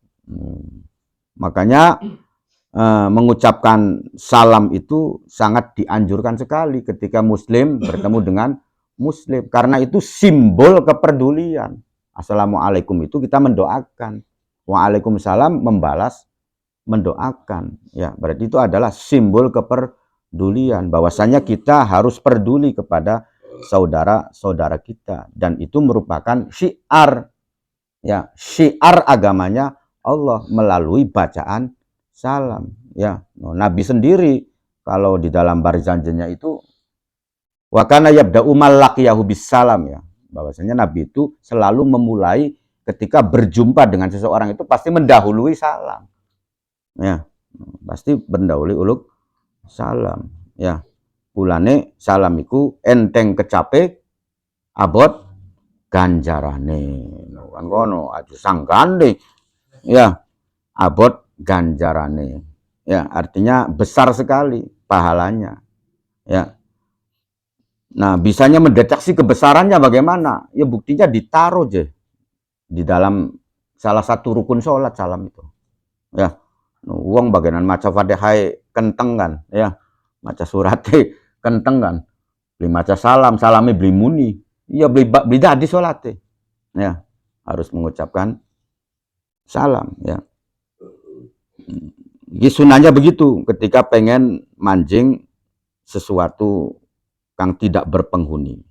Makanya mengucapkan salam itu sangat dianjurkan sekali ketika Muslim bertemu dengan Muslim, karena itu simbol kepedulian. Assalamualaikum itu kita mendoakan, waalaikumsalam membalas mendoakan, ya, berarti itu adalah simbol kepedulian, bahwasanya kita harus peduli kepada saudara-saudara kita, dan itu merupakan syiar, ya, syiar agamanya Allah melalui bacaan salam, ya. Nabi sendiri kalau di dalam barzanjanya itu wa kana yabda'u malaqiyahu bisalam ya. Bahwasanya Nabi itu selalu memulai ketika berjumpa dengan seseorang itu pasti mendahului salam. Ya, pasti mendahului uluk salam, ya. Mulane salam iku enteng kecape abot ganjarane. Kan ngono, aja sanggane. Ya, abot ganjarane. Ya, artinya besar sekali pahalanya. Ya. Nah, bisanya mendeteksi kebesarannya bagaimana? Ya buktinya ditaruh aja di dalam salah satu rukun sholat salam itu. Ya, uang bagian maca Fatihah kenteng kan, ya. Maca surate kenteng kan. Beli maca salam, salame beli muni. Iya beli dadi salate. Ya, harus mengucapkan salam ya. Sunahnya begitu ketika pengen mancing sesuatu kang tidak berpenghuni.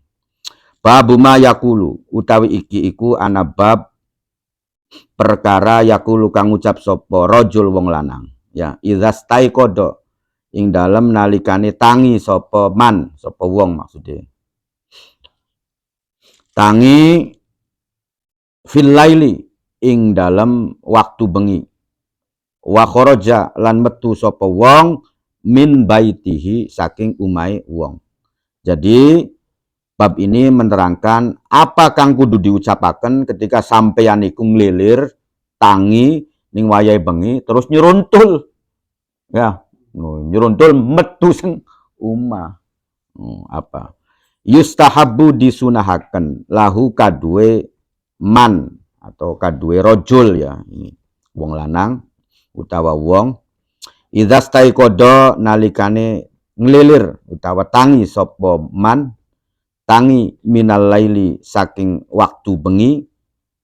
Babu ma yakulu utawi iki iku ana bab perkara yakulu kang ngucap sapa rajul wong lanang. Ya, idzas taikodo ing dalem nalikane tangi sapa man, sapa wong maksudnya. Tangi fil laili ing dalem waktu bengi. Wa kharaja lan metu sapa wong min baitihi saking umai wong. Jadi bab ini menerangkan apa kang kudu diucapaken ketika sampeyan iku nglilir tangi ning wayahe bengi terus nyeruntul. Ya, nyeruntul metu sing umah. Apa? Yustahabu disunahaken lahu kadue man atau kadue rojul ya. Ini wong lanang utawa wong idza staikodo nalikane nglilir utawa tangi sapa man tangi minal laili saking waktu bengi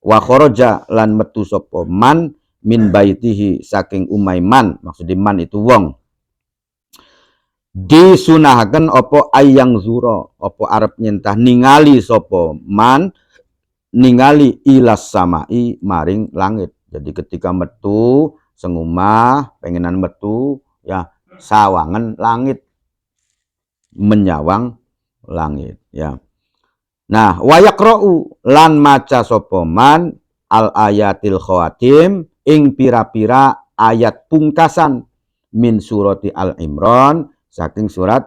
wa kharaja lan metu sapa man min baitihi saking umai man maksudnya man itu wong disunahaken opo ayang zuro opo arep nyentah ningali sapa man ningali ilas samai maring langit. Jadi ketika metu sengumah pengenan metu ya sawangan langit menyawang langit ya. Nah, wayaqra'u lan maca sapa man al ayatil khawatim ing pira-pira ayat pungkasan min surati Al Imran saking surat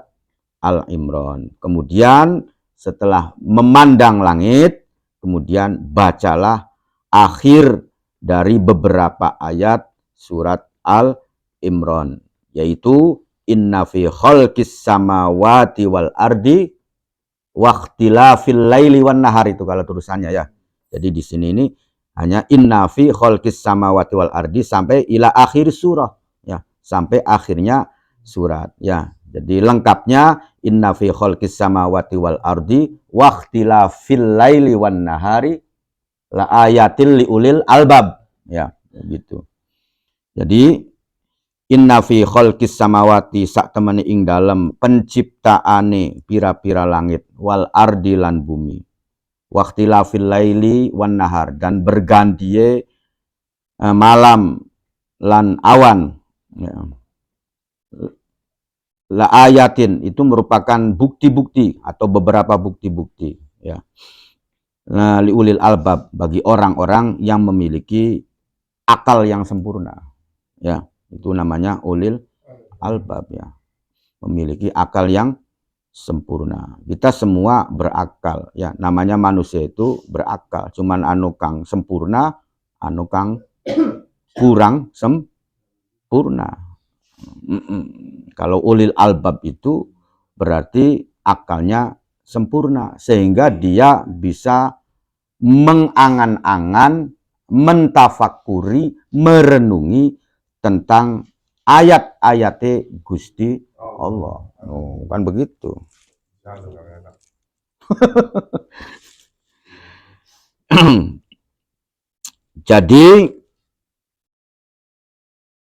Al Imran. Kemudian setelah memandang langit, kemudian bacalah akhir dari beberapa ayat surat Al Imran, yaitu inna fi khalqis samawati wal ardi waqtilafil laili wan nahar, itu kalau tulisannya ya. Jadi di sini ini hanya inna fi khalqis samawati wal ardi sampai ila akhir surah ya, sampai akhirnya surat ya. Jadi lengkapnya inna fi khalqis samawati wal ardi waqtilafil laili wan nahari la ayatil liulil albab ya, begitu. Jadi inna fi khalqis samawati sak temene ing dalem penciptaane pira-pira langit wal ardi lan bumi waqtilafil laili wan nahar dan bergantie malam lan awan ya. La ayatin itu merupakan bukti-bukti atau beberapa bukti-bukti ya. Nah, liulil albab bagi orang-orang yang memiliki akal yang sempurna ya, itu namanya ulil albab ya, memiliki akal yang sempurna. Kita semua berakal ya, namanya manusia itu berakal, cuman anu kang sempurna anu kang kurang sempurna. Kalau ulil albab itu berarti akalnya sempurna sehingga dia bisa mengangan-angan, mentafakuri, merenungi tentang ayat-ayat Gusti Allah. Oh, kan begitu. Jadi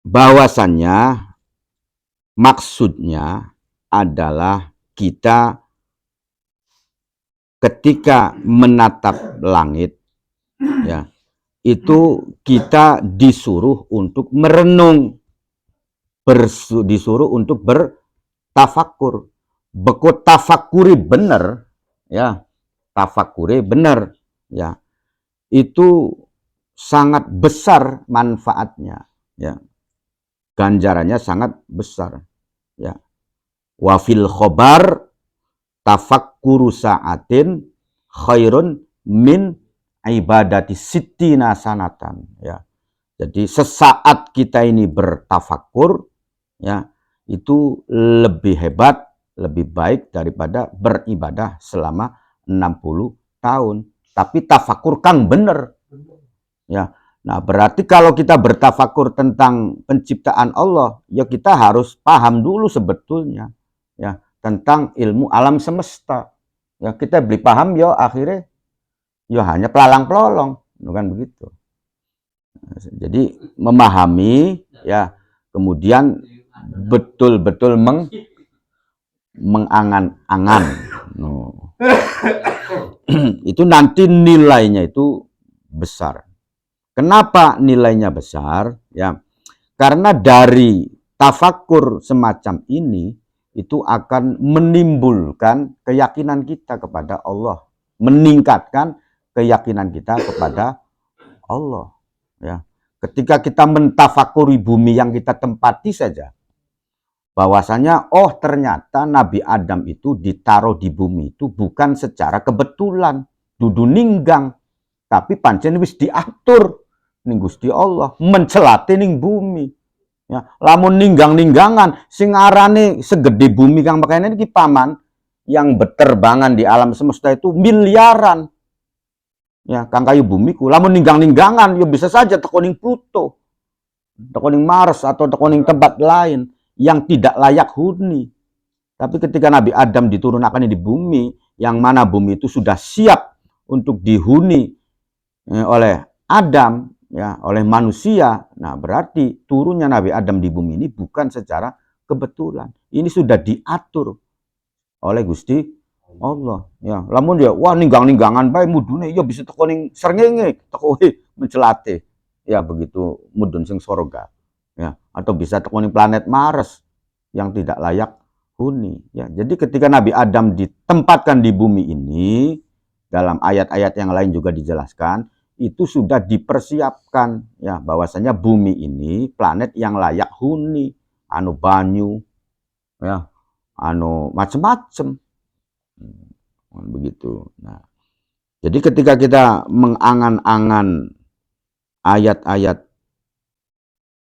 bahwasannya maksudnya adalah kita ketika menatap langit ya, itu kita disuruh untuk merenung disuruh untuk bertafakur. Beko tafakuri bener, ya, tafakuri bener, ya, itu sangat besar manfaatnya, ya, ganjarannya sangat besar, ya. Wafil khobar tafakkuru sa'atin khairun min ibadati sittina sanatan, ya. Jadi sesaat kita ini bertafakur, ya, itu lebih hebat, lebih baik daripada beribadah selama 60 tahun. Tapi tafakur kang bener, ya. Nah, berarti kalau kita bertafakur tentang penciptaan Allah, ya kita harus paham dulu sebetulnya, ya, tentang ilmu alam semesta. Ya, kita beli paham, ya akhirnya ya hanya pelalang-pelolong, bukan begitu. Jadi memahami, ya, kemudian betul-betul mengangan-angan. No. Itu nanti nilainya itu besar. Kenapa nilainya besar? Ya, karena dari tafakur semacam ini itu akan menimbulkan keyakinan kita kepada Allah, meningkatkan keyakinan kita kepada Allah. Ya, ketika kita mentafakuri bumi yang kita tempati saja, bahwasanya oh ternyata Nabi Adam itu ditaruh di bumi itu bukan secara kebetulan, dudu ninggang, tapi pancen wis diatur ning Gusti Allah, mencelate ning bumi. Ya, lamun ninggang-ninggangan sing arane segede bumi kang makane iki paman yang berterbangan di alam semesta itu miliaran. Ya, kang kayu bumiku, lamun ninggang-ninggangan yo bisa saja teko ning Pluto, teko ning Mars atau teko ning tempat lain yang tidak layak huni. Tapi ketika Nabi Adam diturunkan di bumi, yang mana bumi itu sudah siap untuk dihuni oleh Adam, ya, oleh manusia. Nah, berarti turunnya Nabi Adam di bumi ini bukan secara kebetulan. Ini sudah diatur oleh Gusti Allah, ya. Lamun ya wah ninggang-ninggangan bae mudune ya bisa teko ning srengenge, teko mencelate. Ya begitu mudun sing sorga. Ya, atau bisa teko ning planet Mars yang tidak layak huni, ya. Jadi ketika Nabi Adam ditempatkan di bumi ini, dalam ayat-ayat yang lain juga dijelaskan, itu sudah dipersiapkan, ya, bahwasanya bumi ini planet yang layak huni, anu banyu, ya, anu macem-macem. Begitu. Nah, jadi ketika kita mengangan-angan ayat-ayat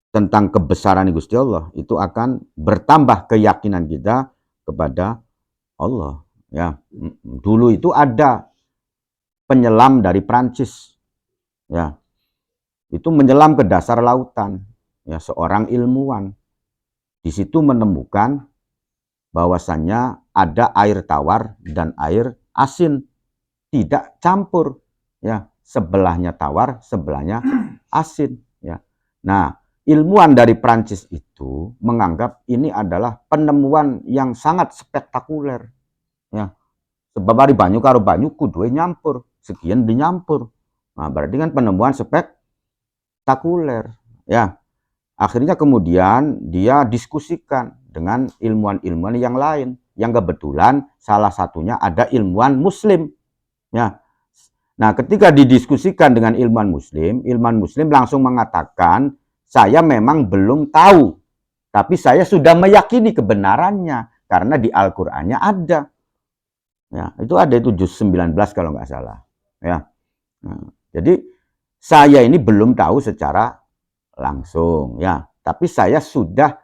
tentang kebesaran Gusti Allah, itu akan bertambah keyakinan kita kepada Allah. Ya, dulu itu ada penyelam dari Prancis, ya, itu menyelam ke dasar lautan, ya, seorang ilmuwan. Di situ menemukan bahwasannya ada air tawar dan air asin, tidak campur, ya, sebelahnya tawar, sebelahnya asin, ya. Nah, ilmuwan dari Prancis itu menganggap ini adalah penemuan yang sangat spektakuler, ya. Sebab hari banyu karo banyu kudu nyampur, sekian dinyampur. Nah, berarti kan penemuan spektakuler, ya. Akhirnya kemudian dia diskusikan dengan ilmuwan-ilmuwan yang lain, yang kebetulan salah satunya ada ilmuwan Muslim, ya. Nah, ketika didiskusikan dengan ilmuwan Muslim langsung mengatakan, saya memang belum tahu, tapi saya sudah meyakini kebenarannya karena di Al-Qur'annya ada. Ya, itu ada itu juz 19 kalau nggak salah. Ya. Nah, jadi saya ini belum tahu secara langsung, ya, tapi saya sudah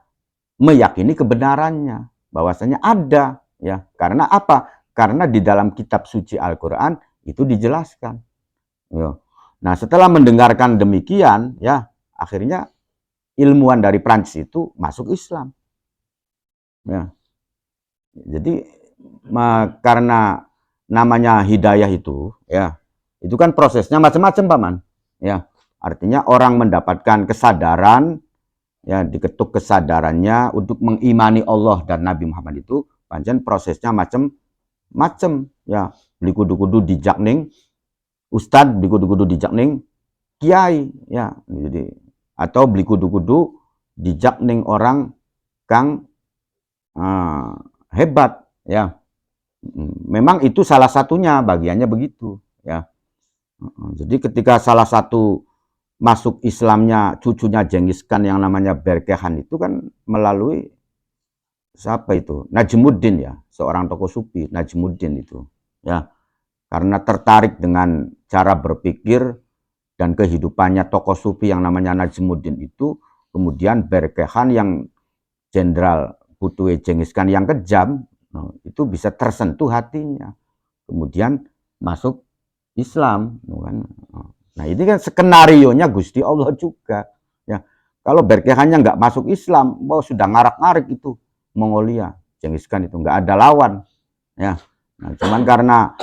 meyakini kebenarannya, bahwasanya ada, ya. Karena apa? Karena di dalam kitab suci Al-Qur'an itu dijelaskan. Ya. Nah, setelah mendengarkan demikian, ya, akhirnya ilmuwan dari Prancis itu masuk Islam. Ya. Jadi karena namanya hidayah itu, ya, itu kan prosesnya macam-macam, Paman. Ya, artinya orang mendapatkan kesadaran, ya, diketuk kesadarannya untuk mengimani Allah dan Nabi Muhammad itu, pancen prosesnya macam-macam, ya. Beli kudu-kudu dijak ning ustad, beli kudu-kudu dijak ning kiai, ya. Jadi atau beli kudu-kudu dijak ning orang kang hebat ya. Memang itu salah satunya, bagiannya begitu ya. Jadi ketika salah satu masuk Islamnya cucunya Genghis Khan yang namanya Berkehan itu kan melalui siapa itu? Najmuddin ya, seorang tokoh sufi, Najmuddin itu. Ya, karena tertarik dengan cara berpikir dan kehidupannya tokoh sufi yang namanya Najmuddin itu, kemudian Berkehan yang jenderal putue Genghis Khan yang kejam, itu bisa tersentuh hatinya. Kemudian masuk Islam, kan. Nah, ini kan skenarionya Gusti Allah juga. Ya, kalau Berkehannya nggak masuk Islam, sudah ngarak-ngarik itu Mongolia, Genghis Khan itu nggak ada lawan. Ya, nah, cuman karena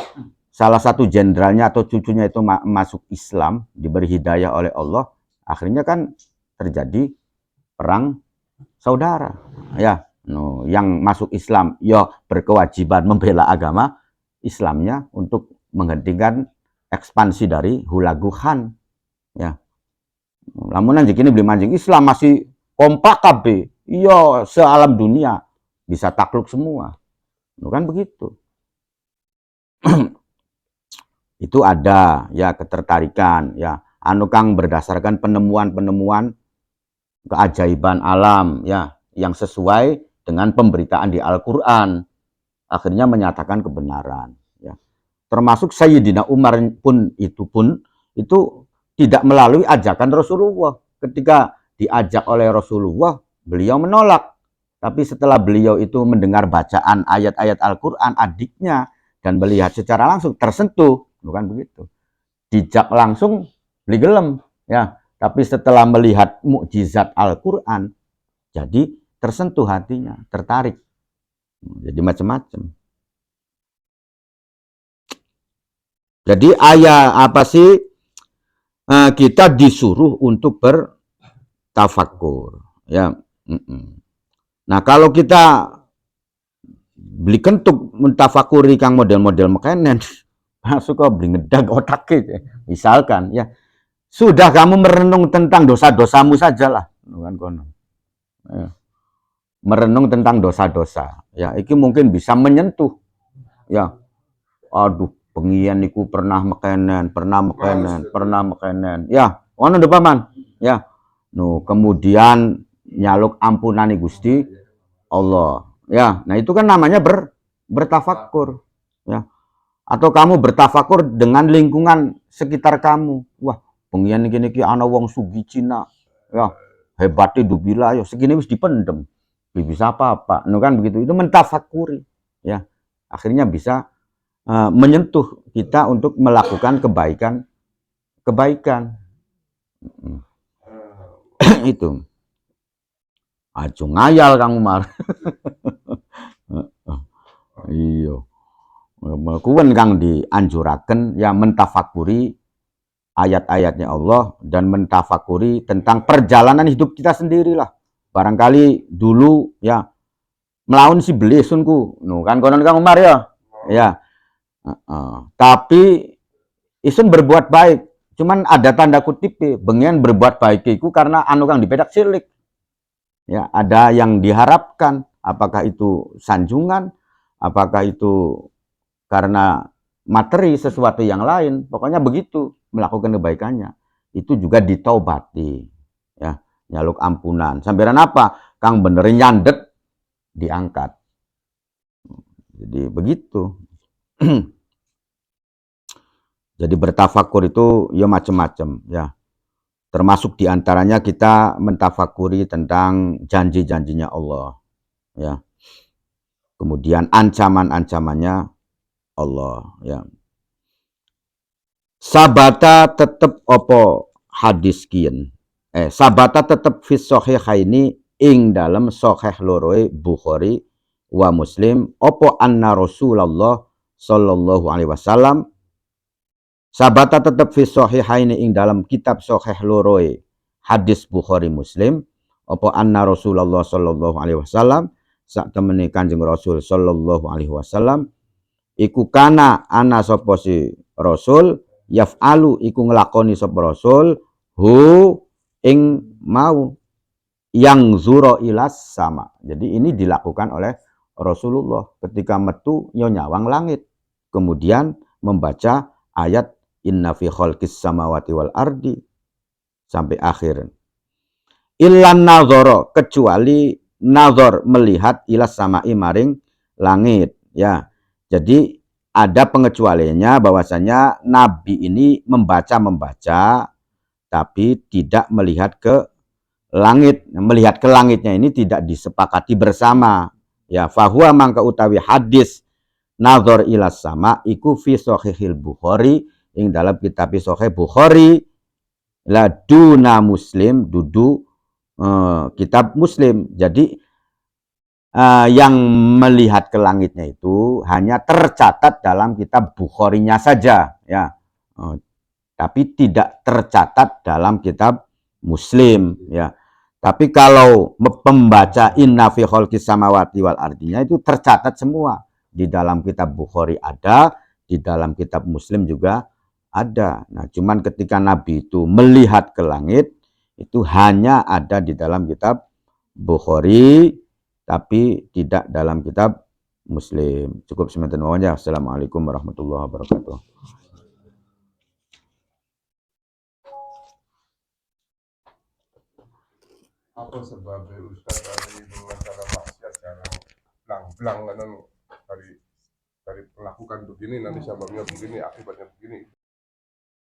salah satu jenderalnya atau cucunya itu masuk Islam, diberi hidayah oleh Allah, akhirnya kan terjadi perang saudara. Ya, yang masuk Islam, ya berkewajiban membela agama Islamnya untuk menghentikan ekspansi dari Hulagu Khan. Ya, namun anjing ini beli mancing Islam masih kompak kabeh. Iya, sealam dunia bisa takluk semua. Kan begitu. Itu ada ya ketertarikan ya anu kang berdasarkan penemuan-penemuan keajaiban alam ya yang sesuai dengan pemberitaan di Al-Qur'an, akhirnya menyatakan kebenaran ya. Termasuk Sayyidina Umar pun itu tidak melalui ajakan Rasulullah. Ketika diajak oleh Rasulullah, beliau menolak. Tapi setelah beliau itu mendengar bacaan ayat-ayat Al-Qur'an adiknya dan melihat secara langsung tersentuh, bukan begitu. Dijak langsung beli gelem ya. Tapi setelah melihat mukjizat Al-Qur'an, jadi tersentuh hatinya, tertarik. Jadi macam-macam. Jadi apa sih? Kita disuruh untuk bertafakur ya. Nah, kalau kita beli kentuk mentafakuri kang model-model mekanen masuk kok beli ngedag otak gitu. Misalkan ya, sudah kamu merenung tentang dosa-dosamu sajalah, kan kono. Ya. Merenung tentang dosa-dosa. Ya, iki mungkin bisa menyentuh. Ya. Aduh, pengian niku pernah mekenen. Ya, ono ndak paman? Ya. Kemudian nyaluk ampunani Gusti Allah. Ya, nah itu kan namanya bertafakur. Ya. Atau kamu bertafakur dengan lingkungan sekitar kamu. Wah, pengian niki ana wong sugi Cina. Ya, hebatnya dubila yo segini wis dipendem. Bisa apa-apa. Kan begitu. Itu mentafakuri. Ya. Akhirnya bisa menyentuh kita untuk melakukan kebaikan. Itu. Acu ngayal Kang Umar. Iya. Kuwen kang dianjuraken ya mentafakuri ayat-ayatnya Allah dan mentafakuri tentang perjalanan hidup kita sendirilah. Barangkali dulu ya melawan si belisunku. Kan konon Kang Umar ya. Ya. Tapi isun berbuat baik, cuman ada tanda kutip bengian berbuat baik iku karena anu kang dipedak silik. Ya, ada yang diharapkan, apakah itu sanjungan, apakah itu karena materi sesuatu yang lain, pokoknya begitu melakukan kebaikannya. Itu juga ditaubati. Ya, nyaluk ampunan. Samperan apa? Kang bener nyandet diangkat. Jadi begitu. Jadi bertafakur itu ya macam-macam ya. Termasuk diantaranya kita mentafakuri tentang janji-janjinya Allah ya. Kemudian ancaman-ancamannya Allah ya. Sabata tetep opo hadis kian. Sabata tetep fis sahihaini ing dalam sahih loroe Bukhari wa Muslim opo anna Rasulullah sallallahu alaihi wasallam. Sabata tetap fi sahihaini ing dalam kitab sahih loroe hadis Bukhari Muslim apa anna Rasulullah sallallahu alaihi wasallam sak temene Kanjeng Rasul sallallahu alaihi wasallam iku kana ana sapa si Rasul yaf'alu iku nglakoni sapa Rasul hu ing mau yang zuro ilas sama. Jadi ini dilakukan oleh Rasulullah ketika metu nyawang langit. Kemudian membaca ayat inna fi khalqis samawati wal ardi sampai akhir. Illan nazoro, kecuali nazor melihat ilas samai maring langit, ya. Jadi ada pengecualiannya bahwasanya Nabi ini membaca tapi tidak melihat ke langit. Melihat ke langitnya ini tidak disepakati bersama, ya. Fahuwa mangka utawi hadis nazar ilas sama iku fi sahihil Bukhari ing dalam kitab sahih Bukhari la duna Muslim dudu kitab Muslim. Jadi yang melihat ke langitnya itu hanya tercatat dalam kitab Bukhari-nya saja, ya. Tapi tidak tercatat dalam kitab Muslim, ya. Tapi kalau pembaca inna fi khalqis samawati wal ardinya itu tercatat semua. Di dalam kitab Bukhari ada, di dalam kitab Muslim juga ada. Nah, cuman ketika Nabi itu melihat ke langit, itu hanya ada di dalam kitab Bukhari, tapi tidak dalam kitab Muslim. Cukup semanten mawon ya. Assalamualaikum warahmatullahi wabarakatuh. Apa sebabnya Ustaz dari masalah maksiat sekarang belang-belang kan dari melakukan begini nanti sebabnya begini akibatnya begini.